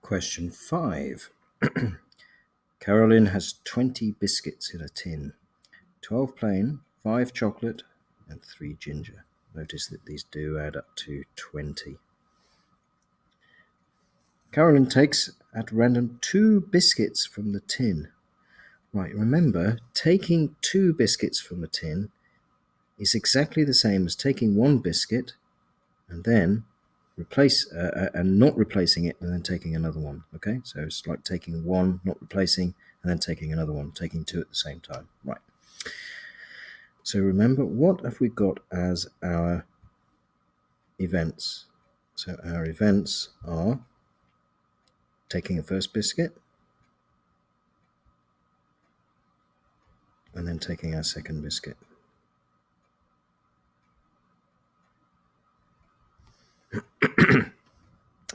Question 5. Carolyn has 20 biscuits in a tin. 12 plain, 5 chocolate, and 3 ginger. Notice that these do add up to 20. Carolyn takes at random 2 biscuits from the tin. Right, remember, taking 2 biscuits from a tin is exactly the same as taking 1 biscuit and then not replacing it and then taking another one. Okay, so it's like taking 1, not replacing, and then taking another one, taking 2 at the same time. Right. So remember, what have we got as our events? So our events are taking a first biscuit and then taking our second biscuit.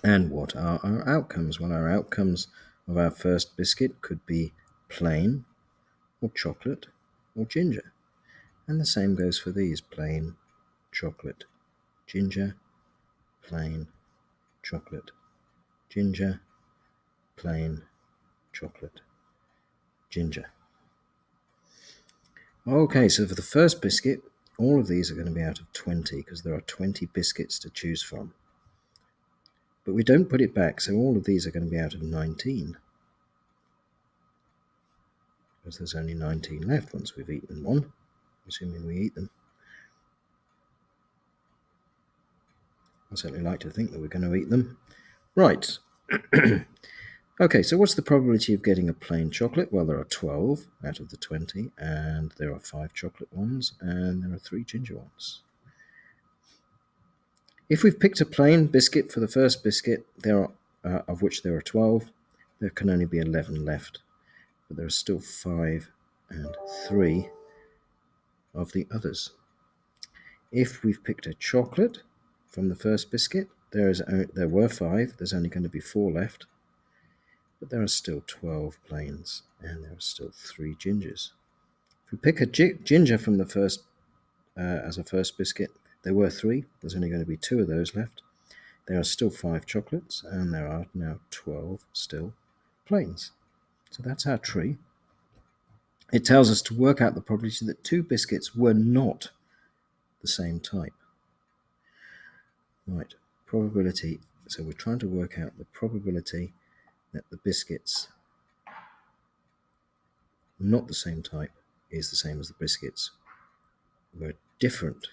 And what are our outcomes? Well, our outcomes of our first biscuit could be plain or chocolate or ginger. And the same goes for these: plain, chocolate, ginger, plain, chocolate, ginger, plain, chocolate, ginger. Okay, so for the first biscuit, all of these are going to be out of 20 because there are 20 biscuits to choose from. But we don't put it back, so all of these are going to be out of 19. Because there's only 19 left once we've eaten one, assuming we eat them. I certainly like to think that we're going to eat them. Right. Okay, so what's the probability of getting a plain chocolate? Well, there are 12 out of the 20, and there are 5 chocolate ones, and there are 3 ginger ones. If we've picked a plain biscuit for the first biscuit, of which there are 12, there can only be 11 left. But there are still 5 and 3 of the others. If we've picked a chocolate from the first biscuit, there were 5, there's only going to be 4 left. But there are still 12 plains, and there are still 3 gingers. If we pick a ginger from the first as a first biscuit, there were 3. There's only going to be 2 of those left. There are still 5 chocolates, and there are now 12 still plains. So that's our tree. It tells us to work out the probability that 2 biscuits were not the same type. Right, probability. So we're trying to work out the probability that the biscuits not the same type is the same as the biscuits were different.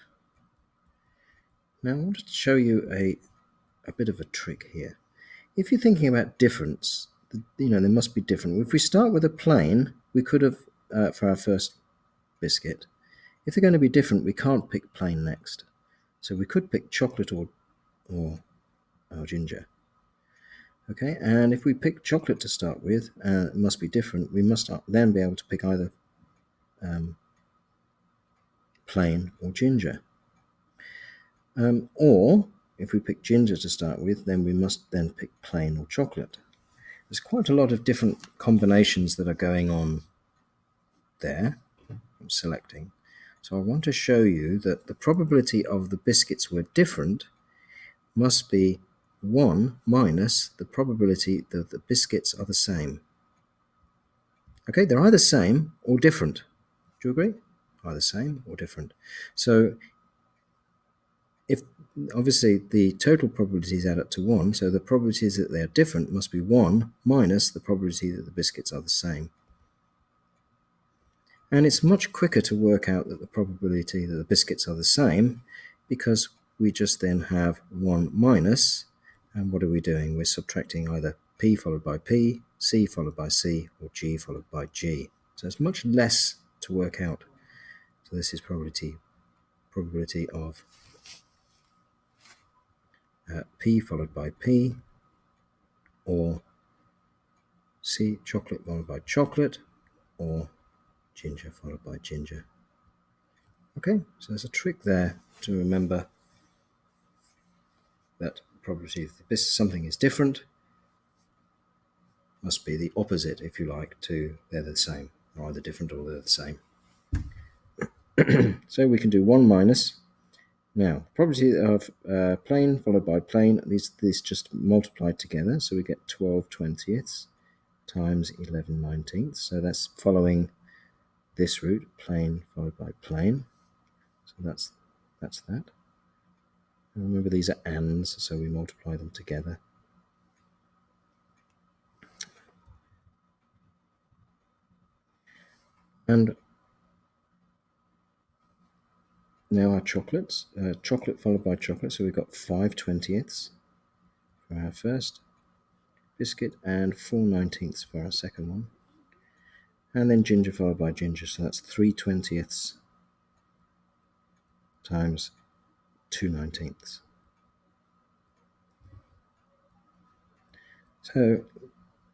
Now I wanted to show you a bit of a trick here. If you're thinking about difference, they must be different. If we start with a plain, we could have, for our first biscuit, if they're going to be different, we can't pick plain next. So we could pick chocolate or ginger. Okay, and if we pick chocolate to start with, it must be different. We must then be able to pick either plain or ginger. Or if we pick ginger to start with, then we must then pick plain or chocolate. There's quite a lot of different combinations that are going on there. I'm selecting. So I want to show you that the probability of the biscuits were different must be 1 minus the probability that the biscuits are the same. Okay, they're either same or different. Do you agree? Either same or different. So if obviously the total probabilities add up to 1, so the probabilities that they're different must be 1 minus the probability that the biscuits are the same. And it's much quicker to work out that the probability that the biscuits are the same because we just then have 1 minus, and what are we doing? We're subtracting either P followed by P, C followed by C, or G followed by G. So it's much less to work out. So this is probability of P followed by P, or C, chocolate followed by chocolate, or ginger followed by ginger. Okay, so there's a trick there to remember that probability if something is different must be the opposite, if you like, to they're the same, or either different or they're the same. So we can do 1 minus Now, property of plane followed by plane, these just multiply together, so we get 12 20ths times 11 19ths. So that's following this route, plane followed by plane. So that's that. And remember, these are ands, so we multiply them together. And now our chocolates. Chocolate followed by chocolate, so we've got 5 20ths for our first biscuit and 4 19ths for our second one. And then ginger followed by ginger, so that's 3 20ths times 2 19ths. So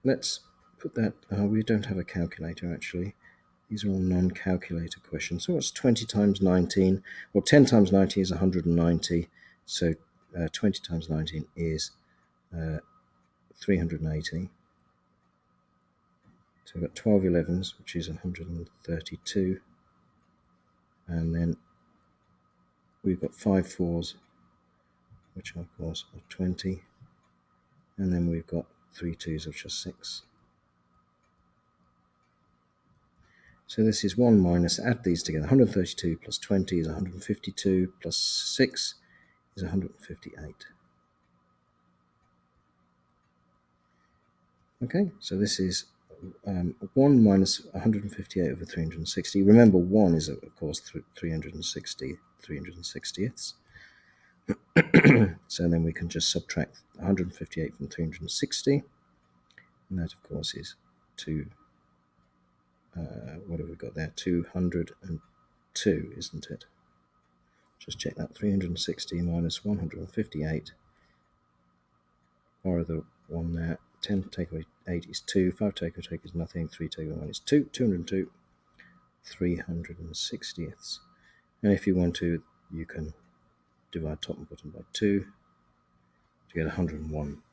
let's put that, we don't have a calculator actually. These are all non-calculator questions. So what's 20 times 19? Well, 10 times 19 is 190. So 20 times 19 is 380. So we've got 12 11s, which is 132. And then we've got 5 4s, which of course are 20. And then we've got 3 2s, which are 6. So this is 1 minus, add these together, 132 plus 20 is 152, plus 6 is 158. Okay, so this is 1 minus 158 over 360. Remember, 1 is, of course, 360ths. So then we can just subtract 158 from 360. And that, of course, is 2. What have we got there? 202, isn't it? Just check that. 360 minus 158. Borrow the 1 there. 10 take away 8 is 2. 5 take away 8 is nothing. 3 take away 1 is 2. 202. 360ths. And if you want to, you can divide top and bottom by 2 to get 101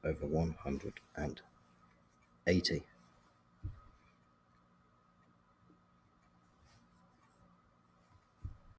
over 180.